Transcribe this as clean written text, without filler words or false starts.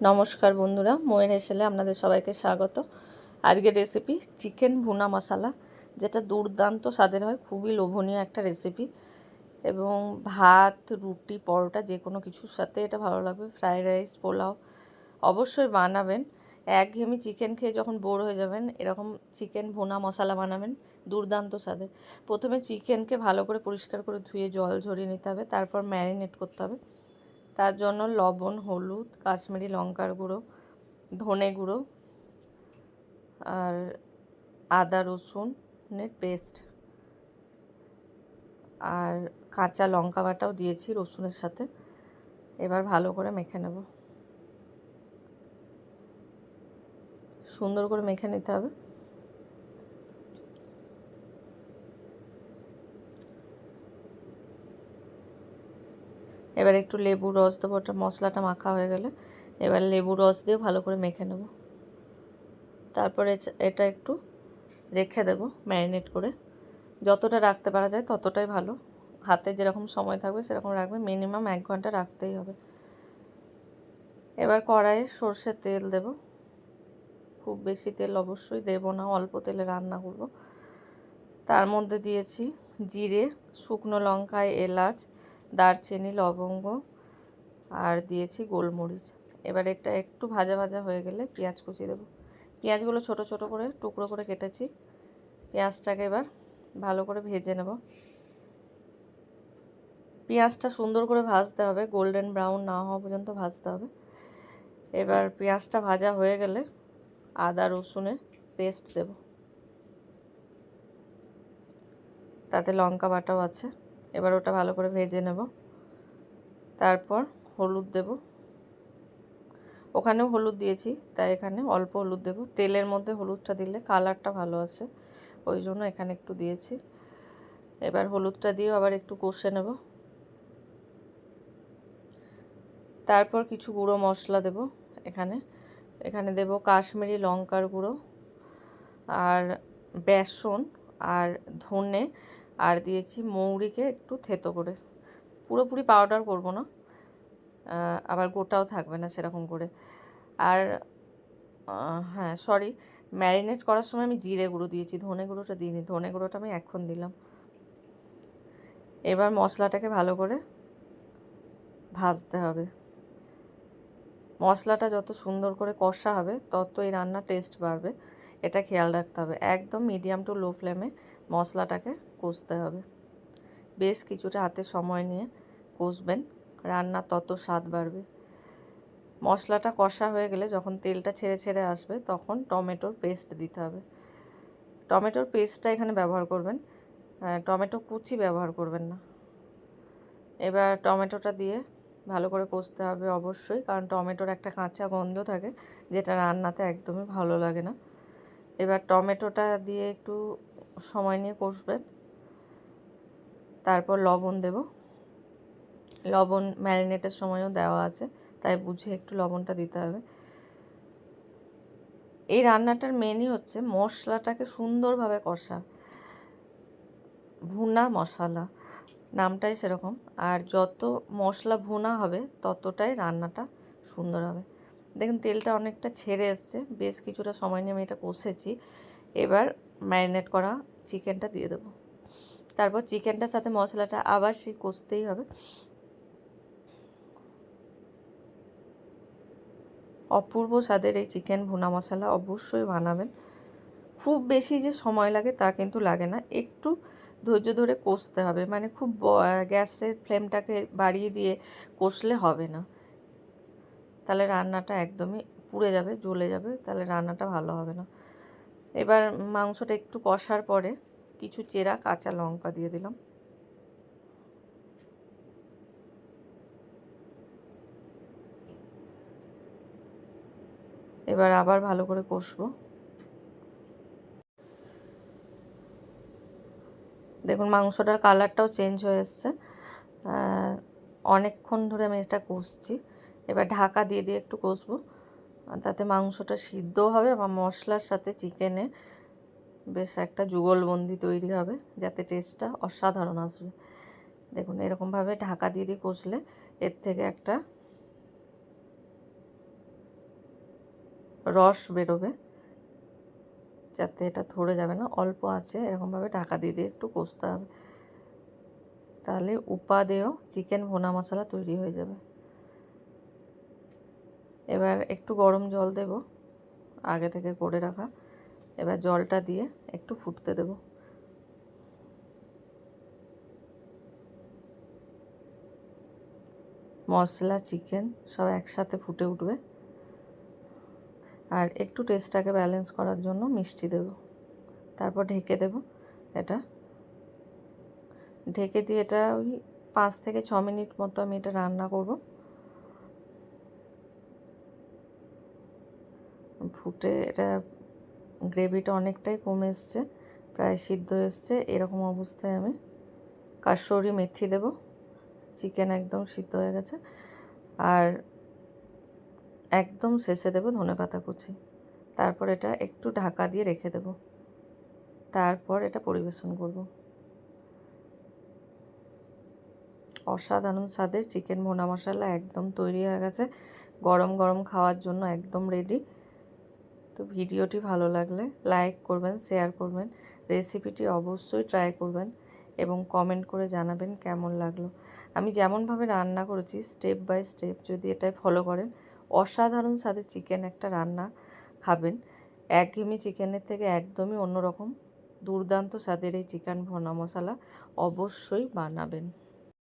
নমস্কার বন্ধুরা, ময়ের হেসেলে আপনাদের সবাইকে স্বাগত। আজকের রেসিপি চিকেন ভুনা মশলা, যেটা দুর্দান্ত স্বাদের হয়, খুবই লোভনীয় একটা রেসিপি এবং ভাত, রুটি, পরোটা যে কোনো কিছুর সাথে এটা ভালো লাগবে। ফ্রাইড রাইস, পোলাও অবশ্যই বানাবেন। একঘেয়েমি চিকেন খেয়ে যখন বোর হয়ে যাবেন, এরকম চিকেন ভুনা মশলা বানাবেন, দুর্দান্ত স্বাদের। প্রথমে চিকেনকে ভালো করে পরিষ্কার করে ধুয়ে জল ঝরিয়ে নিতে হবে, তারপর ম্যারিনেট করতে হবে। তার জন্য লবণ, হলুদ, কাশ্মীরি লঙ্কার গুঁড়ো, ধনে গুঁড়ো আর আদা রসুনের পেস্ট আর কাঁচা লঙ্কা বাটাও দিয়েছি রসুনের সাথে। এবার ভালো করে মেখে নেব, সুন্দর করে মেখে নিতে হবে। এবার একটু লেবুর রস দেবো, ওটা মশলাটা মাখা হয়ে গেলে এবার লেবুর রস দিয়ে ভালো করে মেখে নেব। তারপরে এটা একটু রেখে দেব ম্যারিনেট করে। যতটা রাখতে পারা যায় ততটাই ভালো, হাতে যেরকম সময় থাকবে সেরকম রাখবে, মিনিমাম 1 ঘন্টা রাখতেই হবে। এবার কড়াইয়ে সর্ষের তেল দেব, খুব বেশি তেল অবশ্যই দেব না, অল্প তেলে রান্না করব। তার মধ্যে দিয়েছি জিরে, শুকনো লঙ্কা, এলাচ, দারচিনি, লবঙ্গ আর দিয়েছি গোলমরিচ। এবার এটা একটু ভাজা ভাজা হয়ে গেলে পেঁয়াজ কুচি দেবো। পেঁয়াজগুলো ছোট ছোট করে টুকরো করে কেটেছি। পেঁয়াজটাকে এবার ভালো করে ভেজে নেব। পেঁয়াজটা সুন্দর করে ভাজতে হবে, গোল্ডেন ব্রাউন না হওয়া পর্যন্ত ভাজতে হবে। এবার পেঁয়াজটা ভাজা হয়ে গেলে আদা রসুনের পেস্ট দেব, তাতে লঙ্কা বাটাও আছে। এবার ওটা ভালো করে ভেজে নেব। তারপর হলুদ দেব, ওখানেও হলুদ দিয়েছি তাই এখানে অল্প হলুদ দেব। তেলের মধ্যে হলুদটা দিলে কালারটা ভালো আসে, ওই জন্য এখানে একটু দিয়েছি। এবার হলুদটা দিয়েও আবার একটু কষে নেব। তারপর কিছু গুঁড়ো মশলা দেব। এখানে দেব কাশ্মীরি লঙ্কার গুঁড়ো আর বেসন আর ধনে, আর দিয়েছি মৌরিকে একটু থেতো করে, পুরোপুরি পাউডার করব না, আবার গোটাও থাকবে না সেরকম করে। আর হ্যাঁ সরি, ম্যারিনেট করার সময় আমি জিরে গুঁড়ো দিয়েছি, ধনে গুঁড়োটা দিইনি, ধনে গুঁড়োটা আমি এখন দিলাম। এবার মশলাটাকে ভালো করে ভাজতে হবে। মশলাটা যত সুন্দর করে কষা হবে তত এই রান্নার টেস্ট বাড়বে, এটা খেয়াল রাখতে হবে। একদম মিডিয়াম টু লো ফ্লেমে মশলাটাকে কষতে হবে। বেশ কিছুটা হাতে সময় নিয়ে কষবেন, রান্না তত স্বাদ বাড়বে। মশলাটা কষা হয়ে গেলে যখন তেলটা ছেড়ে ছেড়ে আসবে তখন টমেটোর পেস্ট দিতে হবে। টমেটোর পেস্টটা এখানে ব্যবহার করবেন, টমেটো কুচি ব্যবহার করবেন না। এবার টমেটোটা দিয়ে ভালো করে কষতে হবে অবশ্যই, কারণ টমেটোর একটা কাঁচা গন্ধ থাকে যেটা রান্নাতে একদমই ভালো লাগে না। এবার টমেটোটা দিয়ে একটু সময় নিয়ে কষবেন। তারপর লবণ দেব, লবণ ম্যারিনেটের সময়ও দেওয়া আছে তাই বুঝে একটু লবণটা দিতে হবে। এই রান্নাটার মেনই হচ্ছে মশলাটাকে সুন্দরভাবে কষা, ভুনা মশলা নামটাই সেরকম। আর যত মশলা ভুনা হবে ততটাই রান্নাটা সুন্দর হবে। দেখুন তেলটা অনেকটা ছেড়ে এসছে, বেশ কিছুটা সময় নিয়ে আমি এটা কষেছি। এবার ম্যারিনেট করা চিকেনটা দিয়ে দেবো। তারপর চিকেনটার সাথে মশলাটা আবার সেই কষতেই হবে। অপূর্ব স্বাদের এই চিকেন ভুনা মশলা অবশ্যই বানাবেন। খুব বেশি যে সময় লাগে তা কিন্তু লাগে না, একটু ধৈর্য ধরে কষতে হবে, মানে খুব গ্যাসের ফ্লেমটাকে বাড়িয়ে দিয়ে কষলে হবে না, তাহলে রান্নাটা একদমই পুড়ে যাবে, জ্বলে যাবে, তাহলে রান্নাটা ভালো হবে না। এবার মাংসটা একটু কষার পরে কিছু চেরা কাঁচা লঙ্কা দিয়ে দিলাম। এবার আবার ভালো করে কষবো। দেখুন মাংসটার কালারটাও চেঞ্জ হয়ে এসছে, অনেকক্ষণ ধরে আমি এটা কষছি। এবার ঢাকা দিয়ে দিয়ে একটু কষবো, তাতে মাংসটা সিদ্ধও হবে বা মশলার সাথে চিকেনে বেশ একটা যুগলবন্দি তৈরি হবে, যাতে টেস্টটা অসাধারণ আসবে। দেখুন এরকমভাবে ঢাকা দিয়ে দিয়ে কষলে এর থেকে একটা রস বেরোবে, যাতে এটা ধরে যাবে না। অল্প আছে এরকমভাবে ঢাকা দিয়ে দিয়ে একটু কষতে হবে, তাহলে উপাদেয় চিকেন ভুনা মশলা তৈরি হয়ে যাবে। এবার একটু গরম জল দেব, আগে থেকে করে রাখা। এবার জলটা দিয়ে একটু ফুটতে দেব। মশলা চিকেন সব একসাথে ফুটে উঠবে। আর একটু টেস্টটাকে ব্যালেন্স করার জন্য মিষ্টি দেব। তারপর ঢেকে দেব। এটা ঢেকে দিয়ে এটা ওই 5 থেকে 6 মিনিট মতো আমি এটা রান্না করব। ফুটে এটা গ্রেভিটা অনেকটাই কমে এসছে, প্রায় সিদ্ধ এসছে। এরকম অবস্থায় আমি কাসুরি মেথি দেব। চিকেন একদম সিদ্ধ হয়ে গেছে। আর একদম শেষে দেব ধনেপাতা কুচি। তারপর এটা একটু ঢাকা দিয়ে রেখে দেব। তারপর এটা পরিবেশন করব। অসাধারণ স্বাদের চিকেন ভুনা মশলা একদম তৈরি হয়ে গেছে। গরম গরম খাওয়ার জন্য একদম রেডি। তো ভিডিওটি ভালো লাগলে লাইক করবেন, শেয়ার করবেন, রেসিপিটি অবশ্যই ট্রাই করবেন এবং কমেন্ট করে জানাবেন কেমন লাগলো। আমি যেমনভাবে রান্না করেছি স্টেপ বাই স্টেপ যদি এটাই ফলো করেন, অসাধারণ স্বাদের চিকেন একটা রান্না খাবেন। একঘেয়েমি চিকেনের থেকে একদমই অন্যরকম দুর্দান্ত স্বাদের এই চিকেন ভুনা মশলা অবশ্যই বানাবেন।